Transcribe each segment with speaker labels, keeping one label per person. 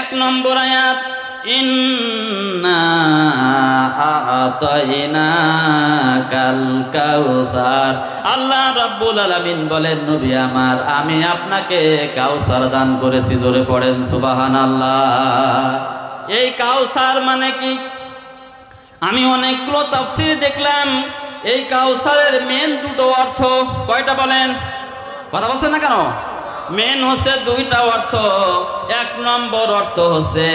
Speaker 1: এক নম্বর আয়াত, ইন্না আ'তাইনাকাল কাউসার। আল্লাহ রাব্বুল আলামিন বলেন, নবী আমার, আমি আপনাকে কাউসার দান করেছি। জোরে পড়েন সুবহানাল্লাহ। এই কাউসার মানে কি? আমি অনেকগুলো তাফসীর দেখলাম। এই কাউসারের মেন দুটো অর্থ। কয়টা বলেন? কথা বলছেন না কেন? মেন হচ্ছে দুইটা অর্থ। এক নম্বর অর্থ হচ্ছে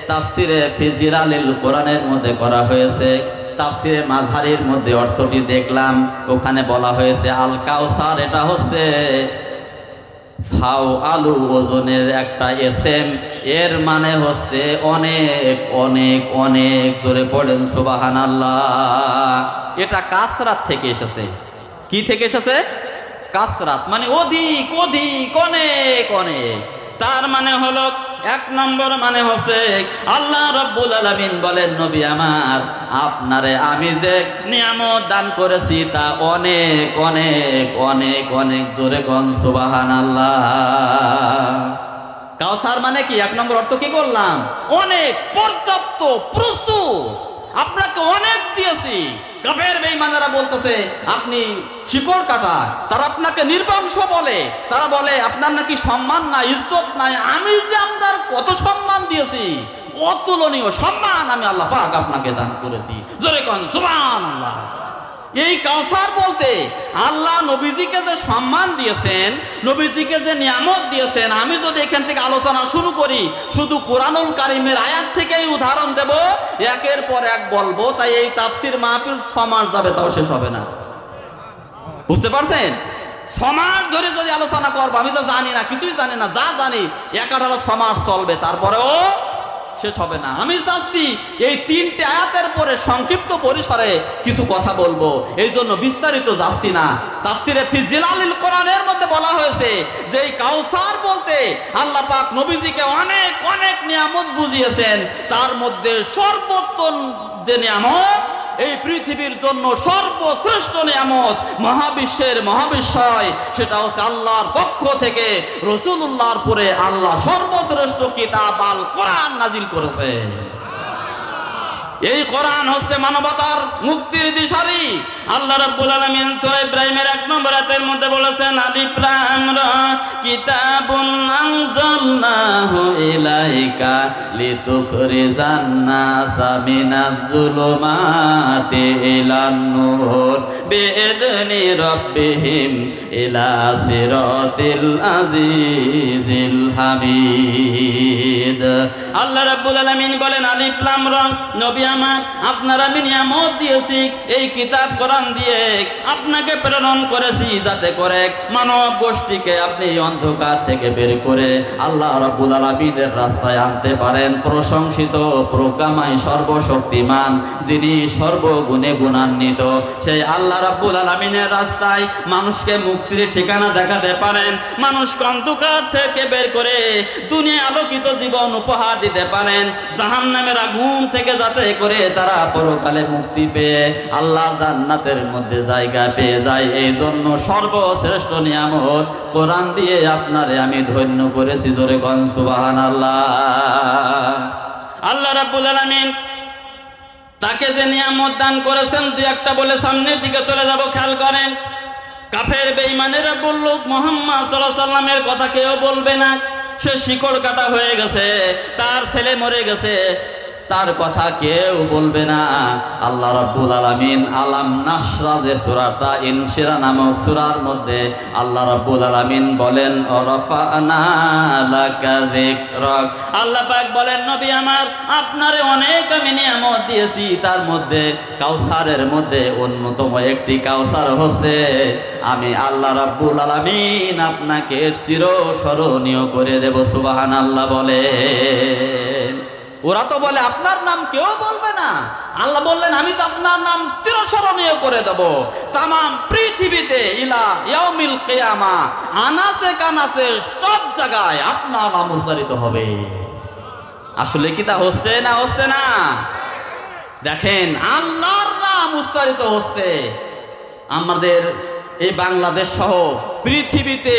Speaker 1: তাফসিরে ফি জিলালিল কোরআনের মধ্যে করা হয়েছে। তাফসিরে মাযহারির মধ্যে অর্থটি দেখলাম, ওখানে বলা হয়েছে আল কাউসার, এটা হচ্ছে ফাও আলু ওজনের একটা এসএম। এর মানে হচ্ছে অনেক অনেক অনেক। জোরে পড়েন সুবহানাল্লাহ। এটা কাসরাত থেকে এসেছে। কি থেকে এসেছে? কাসরাত মানে অধিক অধিক, অনেক অনেক। তার মানে হলো, এক নম্বর মানে হচ্ছে আল্লাহ রাব্বুল আলামিন বলেন, নবী আমার, আপনারে আমি যে নিয়ামত দান করেছি তা অনেক অনেক অনেক অনেক। জোরে কোন সুবহানাল্লাহ। কাউসার মানে কি? এক নম্বর অর্থ কি করলাম? অনেক, পর্যাপ্ত, প্রচুর। আপনাকে অনেক দিয়েছি। কাফের বেঈমানেরা বলতেছে আপনি শিকড় কাটা, তারা আপনাকে নির্বংশ বলে, তারা বলে আপনার নাকি সম্মান নাই, ইজ্জত নাই। আমি যে আপনার কত সম্মান দিয়েছি, অতুলনীয় সম্মান আমি আল্লাহ পাক আপনাকে দান করেছি। জোরে কোন সুবহানাল্লাহ। এই কাউসার বলতে আল্লাহ নবীজিকে যে সম্মান দিয়েছেন, নবীজিকে যে নিয়ামত দিয়েছেন, আমি যদি এখান থেকে আলোচনা শুরু করি, শুধু কোরআনুল কারীমের আয়াত থেকেই উদাহরণ দেব, একের পর এক বলবো, তাই এই তাফসীর মাহফিল 6 মাস যাবে, তাও শেষ হবে না। বুঝতে পারছেন? 6 মাস ধরে যদি আলোচনা করবো, আমি তো জানি না, কিছুই জানি না, যা জানি একাধারে 6 মাস চলবে, তারপরেও শেষ হবে না। আমি চাচ্ছি এই 3টে আয়াতের পরে সংক্ষিপ্ত পরিসরে কিছু কথা বলবো, এই জন্য বিস্তারিত যাচ্ছি না। তাফসিরে ফি জিলালিল কোরআনের মধ্যে বলা হয়েছে যে এই কাউসার বলতে আল্লাহ পাক নবীজিকে অনেক অনেক নিয়ামত বুঝিয়েছেন। তার মধ্যে সর্বোত্তম যে নিয়ামত, এই পৃথিবীর জন্য সর্বশ্রেষ্ঠ নিয়ামত, মহাবিশ্বের মহাবিশ্বয়, সেটা হচ্ছে আল্লাহর পক্ষ থেকে রাসূলুল্লাহর পরে আল্লাহ সর্বশ্রেষ্ঠ কিতাব আল কোরআন নাজিল করেছে। এই কোরআন হচ্ছে মানবতার মুক্তির দিশারি। আল্লাহ রাব্বুল আলামিন সূরা ইব্রাহিমের 1 নম্বর আয়াতের মধ্যে বলেছেন, আলিফ লাম রা কিতাবুন আনজালনাহু ইলাইকা লিতুখরিজান নাসা মিনাজ যুলুমাতি ইলান নূর বিইذনি রাব্বিহিম ইলা সিরাতিল আজিজিল হামিদ। আল্লাহ রাব্বুল আলামিন বলেন, আলিফ লাম রা, নবী আমার, আপনার আমি নিয়ামত দিয়েছি, এই কিতাব কোরআন দিয়ে আপনাকে প্রেরণ করেছি, যাতে করে মানব গোষ্ঠীকে আপনি অন্ধকার থেকে বের করে আল্লাহ রাব্বুল আলামিনের রাস্তায় আনতে পারেন। প্রশংসিত, প্রজ্ঞাময়, সর্বশক্তিমান, যিনি সর্বগুণে গুণান্বিত, সেই আল্লাহ রাব্বুল আলামিনের রাস্তায় মানুষকে মুক্তির ঠিকানা দেখাতে পারেন। মানুষকে অন্ধকার থেকে বের করে দুনিয়া আলোকিত জীবন উপহার দিতে পারেন। জাহান্নামের আগুন থেকে যাতে করে তারা পরকালে মুক্তি পেয়ে আল্লাহর জান্নাতের মধ্যে জায়গা পেয়ে যায়। এই জন্য সর্বশ্রেষ্ঠ নিয়ামত কোরআন দিয়ে আপনারে আমি ধন্য করেছি। জোরে কোন সুবহানাল্লাহ। আল্লাহ রাব্বুল আলামিন তাকে যে নিয়ামত দান করেছেন, দুই একটা বলে সামনের দিকে চলে যাব, খেয়াল করেন। কাফের বেঈমানেরা বলল মুহাম্মদ সাল্লাল্লাহু আলাইহি সাল্লামের কথা কেউ বলবে না, সে শিকড় কাটা হয়ে গেছে, তার ছেলে মরে গেছে, তার কথা কেউ বলবে না। আল্লাহ রাব্বুল আলামিন আলাম নাশরা যে সূরাটা, ইনশিরা নামক সূরার মধ্যে আল্লাহ রাব্বুল আলামিন বলেন, ওয়ারাফানা লাকা যিকরাক। আল্লাহ পাক বলেন, নবী আমার, আপনারে অনেক আমি নিয়ামত দিয়েছি, তার মধ্যে কাউসারের মধ্যে অন্যতম একটি কাউসার হচ্ছে আমি আল্লাহ রাব্বুল আলামিন আপনাকে চিরস্মরণীয় করে দেব। সুবহানাল্লাহ বলেন। ওরা তো বলে আপনার নাম কেউ বলবে না, আল্লাহ বললেন আমি তো আপনার নাম চিরস্মরণীয় করে দেব। তামাম পৃথিবীতে ইলা ইয়াউমিল কিয়ামা, আনাচে কানাচে সব জায়গায় আপনার নাম উচ্চারিত হবে। আসলে কি তা হচ্ছে না? হচ্ছে না? দেখেন, আল্লাহর নাম উচ্চারিত হচ্ছে। আমাদের এই বাংলাদেশ সহ পৃথিবীতে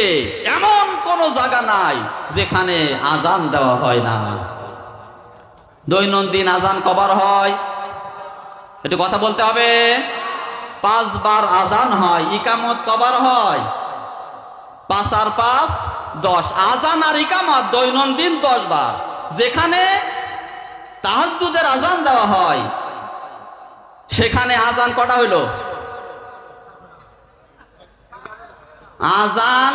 Speaker 1: এমন কোন জায়গা নাই যেখানে আজান দেওয়া হয় না। দৈনন্দিন আজান কবার হয়? একটু কথা বলতে হবে। 5 বার আজান হয়। ইকামত কবার হয়? 5 আর 5 10। আজান আর ইকামত দৈনন্দিন 10 বার। যেখানে তাহাজ্জুদের আজান দেওয়া হয় সেখানে আজান কটা হইল? আজান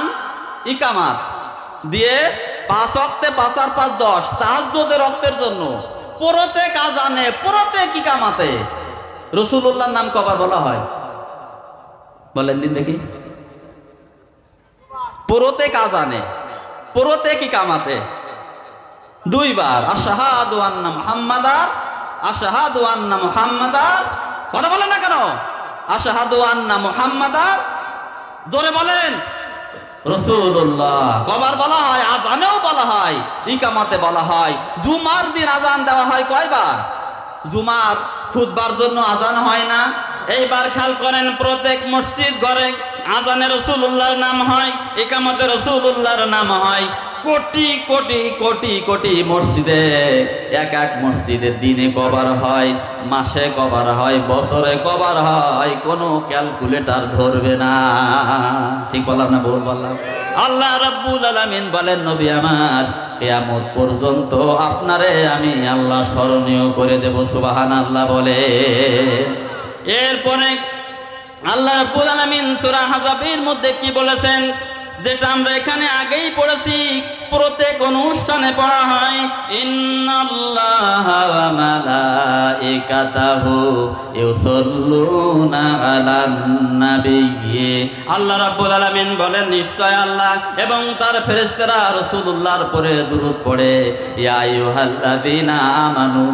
Speaker 1: ইকামাত দিয়ে 5 ওয়াক্তে 5 আর 5 10 তাহাজ্জুদের ওয়াক্তের জন্য প্রত্যেক আজানে প্রত্যেক ইকামাতে রাসূলুল্লাহর নাম কবার বলা হয়? বলেন দিন দেখি। প্রত্যেক আজানে প্রত্যেক ইকামাতে 2 বার আশহাদু আন্না মুহাম্মাদার, আশহাদু আন্না মুহাম্মাদার। কথা বলেন না কেন? আশহাদু আন্না মুহাম্মাদার, জোরে বলেন। রাসূলুল্লাহ কবার বলা হয়? আজানেও বলা হয়, ইকামাতে বলা হয়। জুমার দিন আজান দেওয়া হয় কয়বার? জুমার খুতবার জন্য আজান হয় না? এইবার খেয়াল করেন, প্রত্যেক মসজিদ ঘরে আজানে রাসূলুল্লাহর নাম হয়, ইকামতে রাসূলুল্লাহর নাম হয়। কোটি কোটি কোটি কোটি মসজিদে এক এক মসজিদের দিনে কবার হয়, মাসে কবার হয়, বছরে কবার হয়, কোনো ক্যালকুলেটর ধরবে না। ঠিক বললাম না ভুল বললাম? আল্লাহ রাব্বুল আলামিন বলেন, নবী আমার, কিয়ামত পর্যন্ত আপনারে আমি আল্লাহ স্মরণীয় করে দেব। সুবহানাল্লাহ বলে। এরপরে আল্লাহ রাব্বুল আলামিন সূরা আহজাবের মধ্যে কি বলেছেন, যেটা আমরা এখানে আগেই পড়েছি, প্রত্যেক অনুষ্ঠানে পড়া হয়, ইন্নাল্লাহা ওয়া মালাইকাতাহু ইউসাল্লুনা আলান নাবিয়্যি। আল্লাহ রাব্বুল আলামিন বলেন, নিশ্চয় আল্লাহ এবং তার ফেরেশতারা রাসূলুল্লাহর উপরে দুরূদ পড়ে। ইয়া আইয়ুহাল্লাযীনা আমানু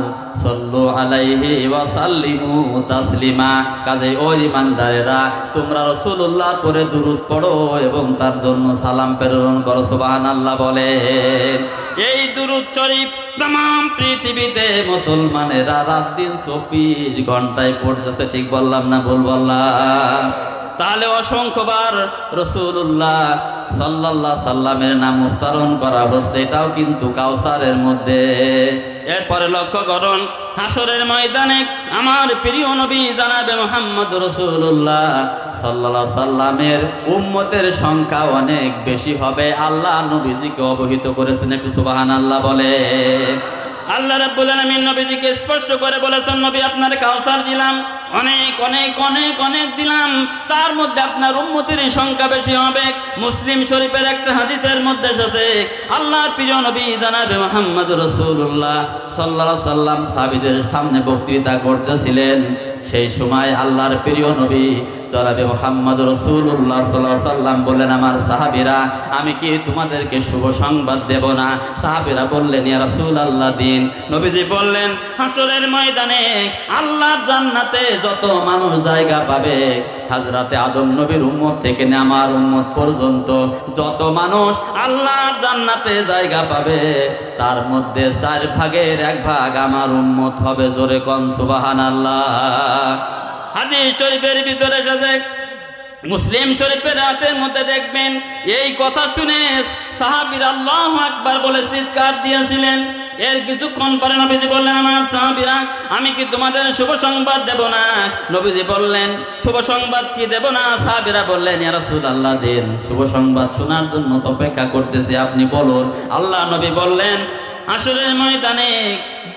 Speaker 1: সাল্লু আলাইহি ওয়া সাল্লিমু তাসলিমা। কাজে ও ঈমানদারেরা, তোমরা রাসূলুল্লাহর উপরে দুরূদ পড়ো এবং তার জন্য সালাম প্রেরণ করো। সুবহানাল্লাহ বলে। এই দুরূদ শরীফ तमाम পৃথিবীতে মুসলমানেরা রাত দিন 24 ঘন্টায় পড়তেছে। ঠিক বললাম না ভুল বললাম? তাহলে অসংখ্যবার রাসূলুল্লাহ সাল্লাল্লাহু আলাইহি সাল্লামের নাম উচ্চারণ করা হচ্ছে, এটাও কিন্তু কাউসারের মধ্যে। এরপরে লক্ষ্য করুন, হাসরের ময়দানে আমার প্রিয় নবী জনাবে মুহাম্মদ রাসূলুল্লাহ সাল্লাল্লাহু আলাইহি সাল্লামের উম্মতের সংখ্যা অনেক বেশি হবে। আল্লাহ নবীজিকে অবহিত করেছেন। একটু সুবহানাল্লাহ বলে। আল্লাহ রাব্বুল আলামিন নবীজিকে স্পষ্ট করে বলেছেন, নবী আপনার কাউসার দিলাম, অনেক অনেক অনেক অনেক দিলাম, তার মধ্যে আপনার উম্মতের সংখ্যা বেশি হবে। মুসলিম শরীফের একটা হাদিসের মধ্যে এসেছে, আল্লাহর প্রিয় নবী জনাবে মুহাম্মদ রাসূলুল্লাহ সাল্লাল্লাহু আলাইহি সাল্লাম সাহাবীদের সামনে বক্তৃতা করতেছিলেন। সেই সময় আল্লাহর প্রিয় নবী জনাবে মুহাম্মদ রাসূলুল্লাহ সাল্লাল্লাহু আলাইহি সাল্লাম বললেন, আমার সাহাবীরা, আমি কি তোমাদেরকে শুভ সংবাদ দেব না? সাহাবীরা বললেন, ইয়া রাসূলুল্লাহ দিন। নবীজি বললেন, হাসরের ময়দানে আল্লাহর জান্নাতে যত মানুষ জায়গা পাবে, হযরতে আদম নবীর উম্মত থেকে নিয়ে আমার উম্মত পর্যন্ত যত মানুষ আল্লাহর জান্নাতে জায়গা পাবে, তার মধ্যে 4 ভাগের 1 ভাগ আমার উম্মত হবে। জোরে কোন সুবহানাল্লাহ। হাদিস শরীফের ভিতরে এসেছে, মুসলিম শরীফের রাতের মধ্যে দেখবেন, এই কথা শুনে সাহাবীরা আল্লাহু আকবার বলে চিৎকার দিয়েছিলেন। এর কিছুক্ষণ পরে নবীজি বললেন, আমার সাহাবীরা, আমি কি তোমাদের শুভ সংবাদ দেব না? নবীজি বললেন, শুভ সংবাদ কি দেব না? সাহাবীরা বললেন, ইয়া রাসূলুল্লাহ দেন, শুভ সংবাদ শোনার জন্য তো অপেক্ষা করতেছি, আপনি বলুন। আল্লাহ নবী বললেন, হাসরের ময়দানে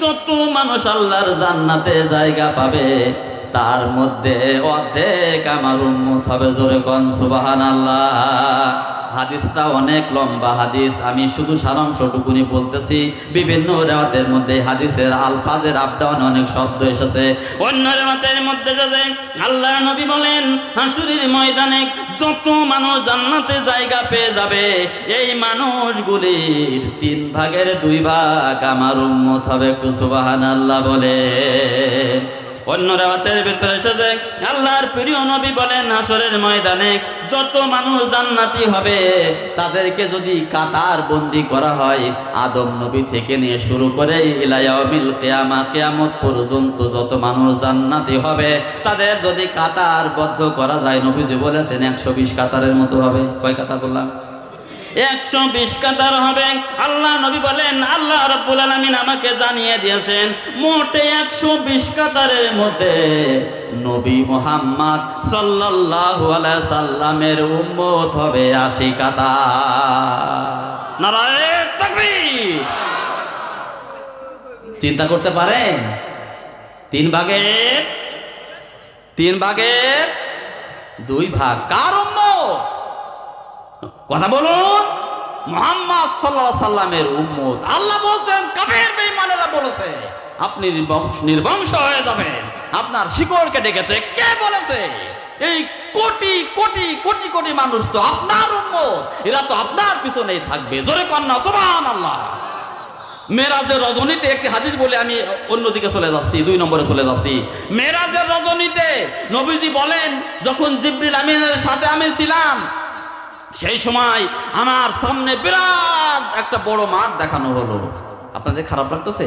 Speaker 1: যত মানুষ আল্লাহর জান্নাতে জায়গা পাবে, তার মধ্যে অর্ধেক আমার উম্মত হবে। জোরে কোন সুবহানাল্লাহ। হাদিসটা অনেক লম্বা হাদিস, আমি শুধু সারাংশটুকুনি বলতেছি। বিভিন্ন রিওয়ায়াতের মধ্যে হাদিসের আলফাজের আপডাউন অনেক শব্দ এসেছে। অন্য রিওয়ায়াতের মধ্যে এসেছে, আল্লাহ নবী বলেন, হাসরের ময়দানে যত মানুষ জান্নাতে জায়গা পেয়ে যাবে, এই মানুষগুলির 3 ভাগের 2 ভাগ আমার উম্মত হবে। একটু সুবহানাল্লাহ বলে। অন্য রাতের ভিতরে এসেছে, আল্লাহর প্রিয় নবী বলেন, হাসরের ময়দানে যত মানুষ জান্নাতি হবে, তাদেরকে যদি কাতার বন্দি করা হয়, আদম নবী থেকে নিয়ে শুরু করে ইলা ইয়াউমিল কিয়ামা, কিয়ামত পর্যন্ত যত মানুষ জান্নাতি হবে, তাদের যদি কাতারবদ্ধ করা যায়, নবীজি বলেছেন 120 কাতারের মতো হবে। কয় কাতার বললাম? 120 কাতার হবে। আল্লাহ নবী বলেন আল্লাহ রাব্বুল আলামিন আমাকে জানিয়ে দিয়েছেন মোটে 120 কাতারের মধ্যে নবী মুহাম্মদ সাল্লাল্লাহু আলাইহি সাল্লামের উম্মত হবে 80 কাতার। নারায়ে তাকবীর। চিন্তা করতে পারেন, 3 ভাগের 2 ভাগ কার উম্মত? কথা বলুন, মুহাম্মদ সাল্লাল্লাহু আলাইহি সাল্লামের উম্মত। আল্লাহ বলছেন কাফের বেঈমানেরা বলেছে আপনি নির্বংশ হয়ে যাবেন, আপনার শিকড় কেটে গেছে। কে বলেছে? এই কোটি কোটি কোটি কোটি মানুষ তো আপনার উম্মত, এরা তো আপনার পিছনেই থাকবে। জোরে কন্যা সুবহানাল্লাহ। মেরাজের রজনীতে একটি হাদিস বলে আমি অন্যদিকে চলে যাচ্ছি, 2 নম্বরে চলে যাচ্ছি। মেরাজের রজনীতে নবীজি বলেন যখন জিবরিল আমিনের সাথে আমি ছিলাম সেই সময় আমার সামনে বিরাট একটা বড় মাঠ দেখানো হলো। আপনাদের খারাপ লাগতেছে?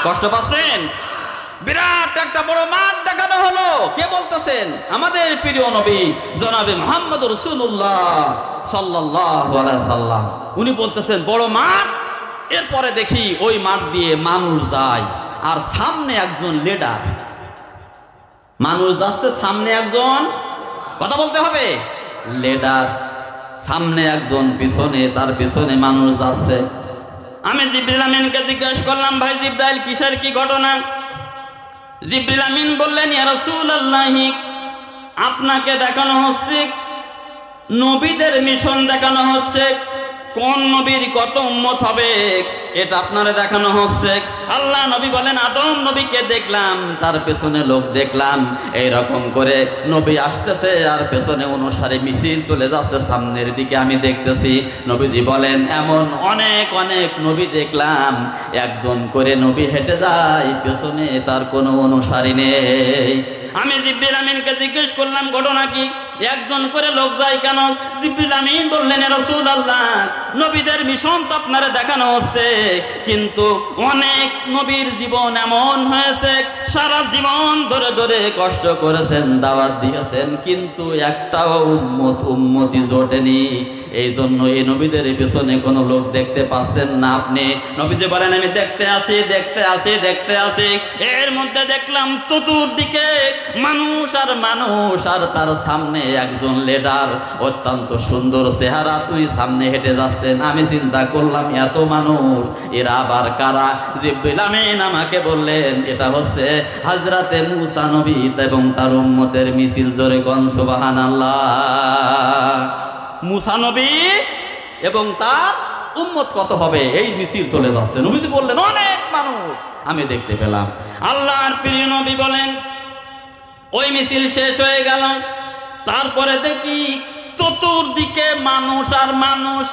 Speaker 1: কষ্ট পাচ্ছেন? বিরাট একটা বড় মাঠ দেখানো হলো। কে বলতেছেন? আমাদের প্রিয় নবী জনাবে মুহাম্মদ রাসূলুল্লাহ সাল্লাল্লাহু আলাইহি সাল্লাম। উনি বলতেছেন বড় মাঠ। এরপরে দেখি ওই মাঠ দিয়ে মানুষ যায়, আর সামনে একজন লিডার। মানুষ যাচ্ছে, সামনে একজন, কথা বলতে হবে, লিডার সামনে একজন, পিছনে তার পিছনে মানুষ যাচ্ছে। আমি জিবরিল আমিনকে জিজ্ঞাসা করলাম ভাই জিবরাইল কিসের কি ঘটনা? জিবরিল আমিন বললেন ইয়া রাসূলুল্লাহ আপনাকে দেখানো হচ্ছে নবীদের মিশন দেখানো হচ্ছে, কোন নবীর কত উম্মত হবে এটা আপনারা দেখানো হচ্ছে। আল্লাহ নবী বলেন আদম নবীকে দেখলাম, তার পেছনে লোক দেখলাম, এইরকম করে নবী আসতেছে আর পেছনে অনুসারে মিছিল চলে যাচ্ছে সামনের দিকে আমি দেখতেছি। নবীজি বলেন এমন অনেক অনেক নবী দেখলাম, একজন করে নবী হেঁটে যায়, পেছনে তার কোনো অনুসারী নেই। আমি জিবরিল আমিনকে জিজ্ঞেস করলাম ঘটনা কি, একজন করে লোক যায় কেন? জিবরিল আমিন বললেন ইয়া রাসূলুল্লাহ নবীদের মিশন তো আপনারা দেখানো হচ্ছে, কিন্তু অনেক নবীর জীবন এমন হয়েছে সারা জীবন ধরে ধরে কষ্ট করেছেন, দাওয়াত দিয়েছেন, কিন্তু একটাও উম্মতি জোটেনি। এই জন্য এই নবীদের পেছনে কোনো লোক দেখতে পাচ্ছেন না আপনি? নবীজি বলেন আমি দেখতে আছি। এর মধ্যে দেখলাম চতুর্দিকে মানুষ আর তার সামনে একজন লিডার, অত্যন্ত সুন্দর চেহারা, তুই সামনে হেঁটে যাচ্ছেন। আমি চিন্তা করলাম এত মানুষ, এরা আবার কারা? জিবরিল আমিন আমাকে বললেন এটা হচ্ছে হযরতে মুসা নবী এবং তার উম্মতের মিছিল। জোরে কোন সুবহানাল্লাহ। মুসা নবী এবং তার উম্মত কত হবে এই মিছিল চলে যাচ্ছে। নবীজি বললেন অনেক মানুষ আমি দেখতে পেলাম। আল্লাহর প্রিয় নবী বলেন ওই মিছিল শেষ হয়ে গেল, তারপরে দেখি চতুর্দিকে মানুষ আর মানুষ,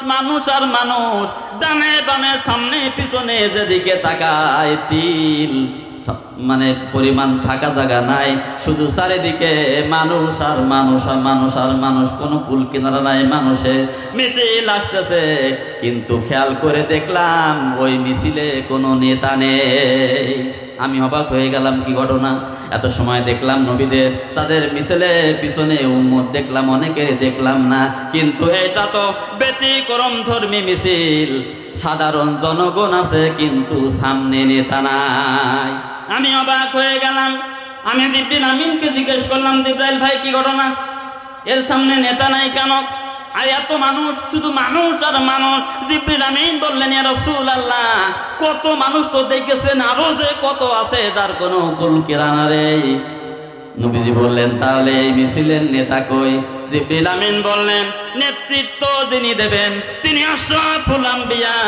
Speaker 1: ডানে বামে সামনে পিছনে যেদিকে তাকায় তিল মানে পরিমাণ ফাঁকা জায়গা নাই, শুধু চারিদিকে মানুষ আর মানুষ, কোনো কুল কিনারা নাই, মানুষের মিছিল আসতেছে। কিন্তু খেয়াল করে দেখলাম ওই মিছিলে কোনো নেতা নেই। আমি অবাক হয়ে গেলাম, কি ঘটনা? এত সময় দেখলাম নবীদের, তাদের মিছিলে পিছনে উম্মত দেখলাম, অনেকের দেখলাম না, কিন্তু এটা তো ব্যতিক্রম ধর্মী মিছিল, সাধারণ জনগণ আছে কিন্তু সামনে নেতা নাই। আমি অবাক হয়ে গেলাম। আমি জিবরিল আমিনকে জিজ্ঞেস করলাম জিবরাইল ভাই কি ঘটনা, এর সামনে নেতা নাই কেন? আর এত মানুষ, শুধু মানুষ আর মানুষ। জিবরিল আমিন বললেন ইয়া রাসূলুল্লাহ কত মানুষ তো দেখেছেন, আরো যে কত আছে যার কোনো কুল কিরানা নেই। নবীজি বললেন তাহলে এই মিছিলের নেতা কই? জিবরিল আমিন বললেন নেতৃত্ব যিনি দেবেন তিনি আশরাফুল আম্বিয়া,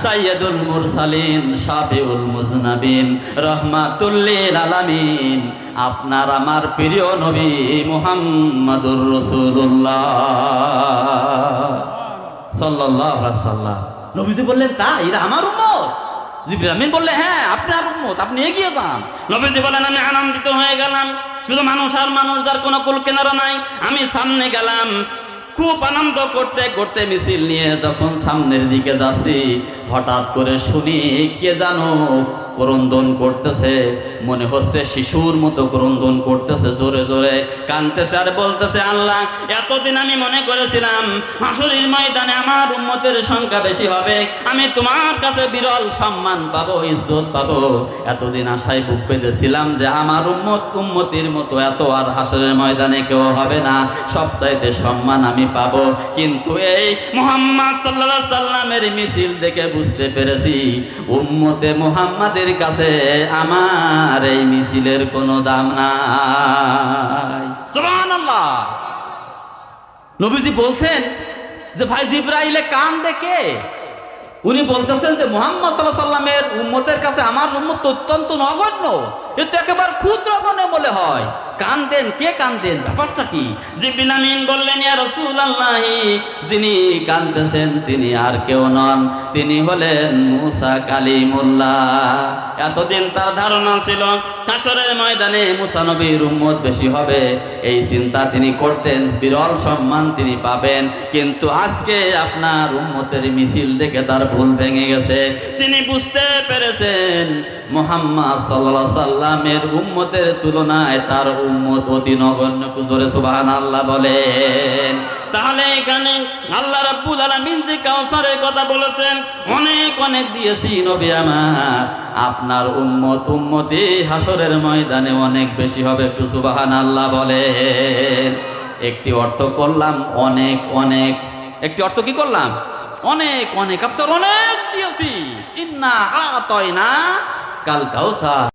Speaker 1: সাইয়্যিদুল মুরসালিন, শাফিউল মুজনাবিন, রাহমাতুল লিল আলামিন, আপনার আমার প্রিয় নবী মুহাম্মদুর রাসূলুল্লাহ সাল্লাল্লাহু আলাইহি ওয়াসাল্লাম। নবীজি বললেন তাই, এরা আমার উম্মত? জিবরিল আমিন বললেন হ্যাঁ আপনার উম্মত, আপনি এগিয়ে যান। নবীজি বলেন আমি আনন্দিত হয়ে গেলাম, শুধু মানুষ আর মানুষ, যার কোনো কুল কিনারা নাই। আমি সামনে গেলাম, খুব আনন্দ করতে করতে মিছিল নিয়ে যখন সামনের দিকে যাচ্ছি, হঠাৎ করে শুনি কে জানো ক্রন্দন করতেছে, মনে হচ্ছে শিশুর মতো ক্রন্দন করতেছে, জোরে জোরে কাঁদতেছে আর বলতেছে, আল্লাহ এতদিন আমি মনে করেছিলাম হাসরের ময়দানে আমার উম্মতের সংখ্যা বেশি হবে, আমি তোমার কাছে বিরল সম্মান পাবো, ইজ্জত পাবো। এতদিন আশায় বুক পেতেছিলাম যে আমার উম্মতির মতো এত আর হাসরের ময়দানে কেউ হবে না, সবচাইতে সম্মান আমি পাবো। কিন্তু এই মুহাম্মদ সাল্লাল্লাহু আলাইহি সাল্লামের মিছিল দেখে বুঝতে পেরেছি উম্মতে মুহাম্মাদের কাছে আমার এই মিছিলের কোনো দাম নাই। সুবহানাল্লাহ। নবীজি বলছেন যে ভাই জিবরাইলে কান দেখে উনি বলতেছেন যে মুহাম্মদ সাল্লাল্লাহু আলাইহি সাল্লামের উম্মতের কাছে আমার উম্মত অত্যন্ত নগণ্য, এ তো একেবারে ক্ষুদ্র মনে বলে হয়। কান্দেন, কে কান্দেন, ব্যাপারটা কি? জিবরিল আমিন বললেন, ইয়া রাসূলুল্লাহ, যিনি কাঁদতেছেন তিনি আর কেউ নন, তিনি হলেন মুসা কালিমুল্লাহ। এতদিন তার ধারণা ছিল হাসরের ময়দানে মুসা নবীর উম্মত বেশি হবে, এই চিন্তা তিনি করতেন, বিরল সম্মান তিনি পাবেন। কিন্তু আজকে আপনার উম্মতের মিছিল দেখে তার ভুল ভেঙে গেছে। তিনি বুঝতে পেরেছেন মুহাম্মদ সাল্লাল্লাহু আলাইহি সাল্লামের উম্মতের তুলনায় তার উম্মত অতি নগণ্য। জোরে সুবহানাল্লাহ বলেন। তাহলে এখানে আল্লাহ রাব্বুল আলামিন যে কাউসারের কথা বলেছেন, অনেক অনেক দিয়েছি নবী আমার, আপনার উম্মতি হাসরের ময়দানে অনেক বেশি হবে। একটু সুবহানাল্লাহ বলেন। একটি অর্থ করলাম অনেক অনেক, একটি অর্থ কি করলাম? অনেক অনেক, আপনার অনেক দিয়েছি। ইন্না আতাইনা কাল কাউসার।